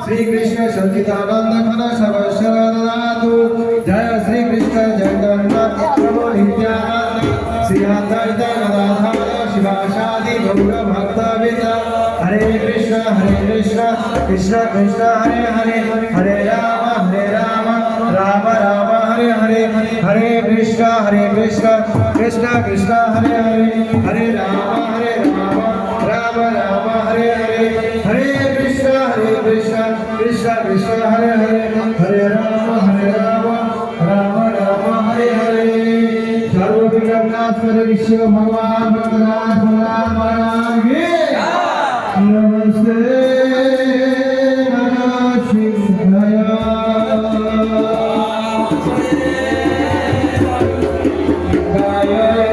श्री कृष्ण सच्चिदानंद घन सर्वशरणातु जय श्री कृष्ण जगन्नाथ प्रभु नित्यानंद श्री अद्वैत गदाधर शिवासादि गौर भक्तवृंद हरे कृष्ण कृष्ण कृष्ण हरे हरे हरे राम राम राम हरे हरे हरे कृष्ण कृष्ण कृष्ण हरे हरे हरे राम राम राम हरे हरे हरे कृष्ण कृष्ण कृष्ण हरे हरे हरे राम राम राम हरे हरे सर्वविघ्ननाथ विश्व भगवान भगवान महाराज की नमस्ते नमः शिवाय गाय